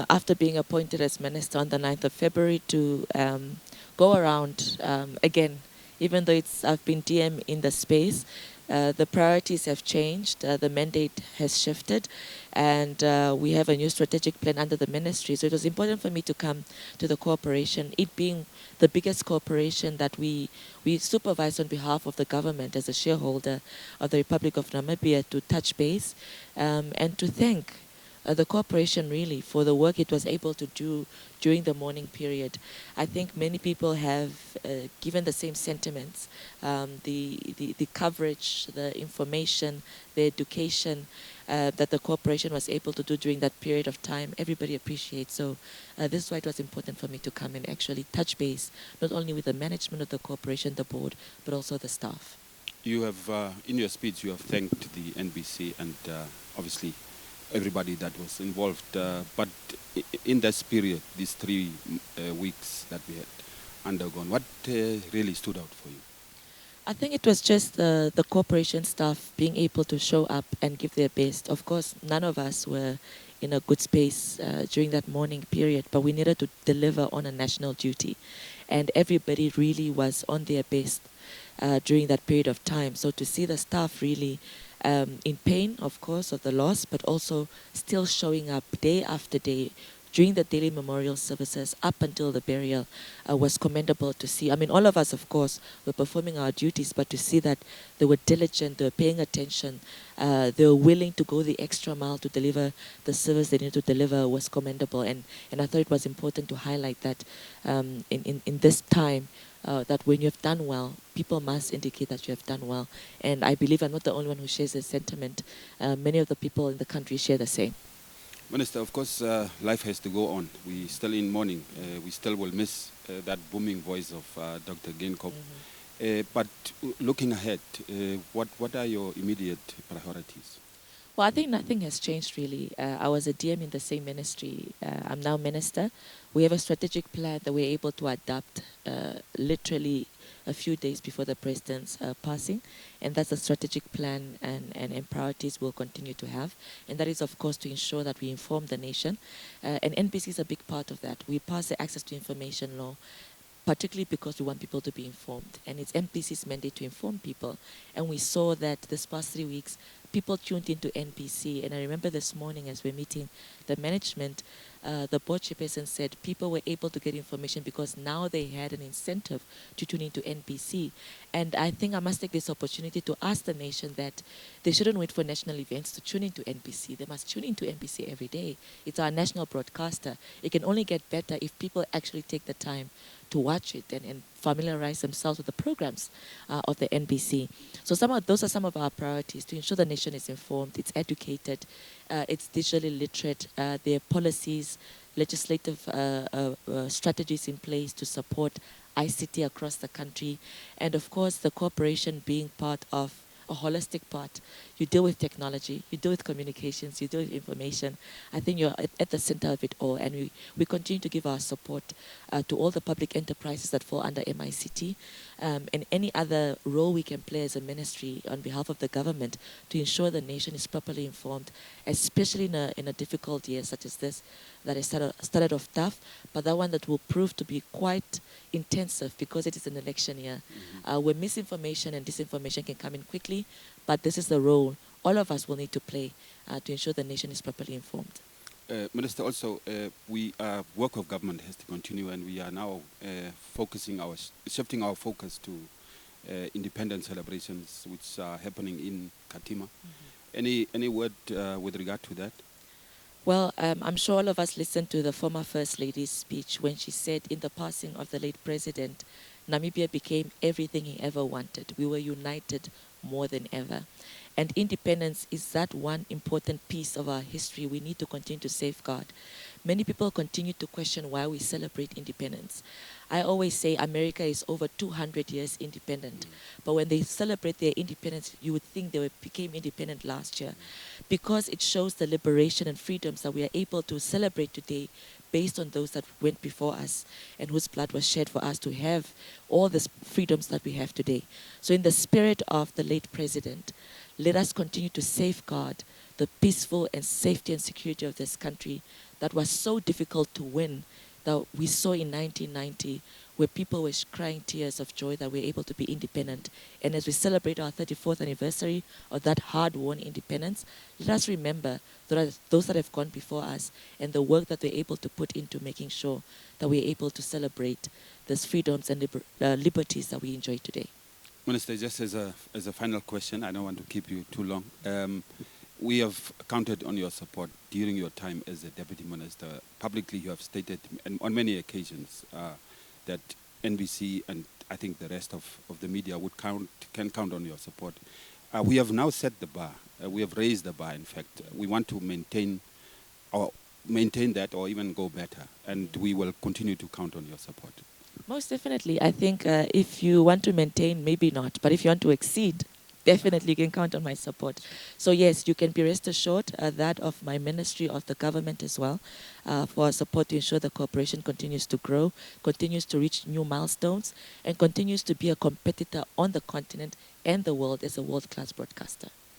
after being appointed as minister on the 9th of February to go around again, even though I've been DM in the space, the priorities have changed, the mandate has shifted, and we have a new strategic plan under the ministry. So it was important for me to come to the corporation, it being the biggest corporation that we supervise on behalf of the government as a shareholder of the Republic of Namibia, to touch base and to thank the corporation really for the work it was able to do during the mourning period. I think many people have given the same sentiments. The coverage, the information, the education that the corporation was able to do during that period of time, everybody appreciates. So this is why it was important for me to come and actually touch base, not only with the management of the corporation, the board, but also the staff. You have, in your speech, you have thanked the NBC and obviously everybody that was involved. But in this period, these 3 weeks that we had undergone, what really stood out for you? I think it was just the corporation staff being able to show up and give their best. Of course, none of us were in a good space during that morning period, but we needed to deliver on a national duty. And everybody really was on their best during that period of time. So to see the staff really in pain, of course, of the loss, but also still showing up day after day during the daily memorial services up until the burial was commendable to see. I mean, all of us, of course, were performing our duties, but to see that they were diligent, they were paying attention, they were willing to go the extra mile to deliver the service they needed to deliver was commendable. And I thought it was important to highlight that in this time, that when you have done well, people must indicate that you have done well. And I believe I'm not the only one who shares this sentiment. Many of the people in the country share the same. Minister, of course, life has to go on. We're still in mourning. We still will miss that booming voice of Dr. Geingob. But looking ahead, what are your immediate priorities? Well, I think nothing has changed really. I was a DM in the same ministry. I'm now minister. We have a strategic plan that we're able to adapt literally a few days before the president's passing. And that's a strategic plan and priorities we'll continue to have. And that is, of course, to ensure that we inform the nation. And NBC is a big part of that. We pass the Access to Information Law, particularly because we want people to be informed. And it's NBC's mandate to inform people. And we saw that this past 3 weeks, people tuned into NBC. And I remember this morning as we're meeting the management, the board chairperson said people were able to get information because now they had an incentive to tune into NBC. And I think I must take this opportunity to ask the nation that they shouldn't wait for national events to tune into NBC. They must tune into NBC every day. It's our national broadcaster. It can only get better if people actually take the time to watch it and familiarize themselves with the programs of the NBC. So those are some of our priorities: to ensure the nation is informed, it's educated, it's digitally literate, there are policies, legislative strategies in place to support ICT across the country, and of course the corporation being part of a holistic part. You deal with technology, you deal with communications, you deal with information. I think you're at the center of it all, and we continue to give our support to all the public enterprises that fall under MICT and any other role we can play as a ministry on behalf of the government to ensure the nation is properly informed, especially in a difficult year such as this that has started off tough, but that one that will prove to be quite intensive because it is an election year, where misinformation and disinformation can come in quickly, but this is the role all of us will need to play to ensure the nation is properly informed. Minister, also, work of government has to continue, and we are now shifting our focus to independence celebrations, which are happening in Katima. Any word with regard to that? Well, I'm sure all of us listened to the former First Lady's speech when she said in the passing of the late president, Namibia became everything he ever wanted. We were united more than ever. And independence is that one important piece of our history we need to continue to safeguard. Many people continue to question why we celebrate independence. I always say America is over 200 years independent. But when they celebrate their independence, you would think they became independent last year. Because it shows the liberation and freedoms that we are able to celebrate today based on those that went before us and whose blood was shed for us to have all the freedoms that we have today. So in the spirit of the late president, let us continue to safeguard the peaceful and safety and security of this country that was so difficult to win that we saw in 1990, where people were crying tears of joy that we're able to be independent. And as we celebrate our 34th anniversary of that hard-won independence, let us remember those that have gone before us and the work that they're able to put into making sure that we're able to celebrate these freedoms and liberties that we enjoy today. Minister, just as a final question, I don't want to keep you too long. We have counted on your support during your time as a Deputy Minister. Publicly, you have stated and on many occasions that NBC and I think the rest of the media can count on your support. We have now set the bar. We have raised the bar, in fact. We want to maintain that or even go better, and we will continue to count on your support. Most definitely. I think if you want to maintain, maybe not, but if you want to exceed, definitely you can count on my support. So yes, you can be rest assured that of my ministry, of the government as well, for support to ensure the corporation continues to grow, continues to reach new milestones, and continues to be a competitor on the continent and the world as a world-class broadcaster.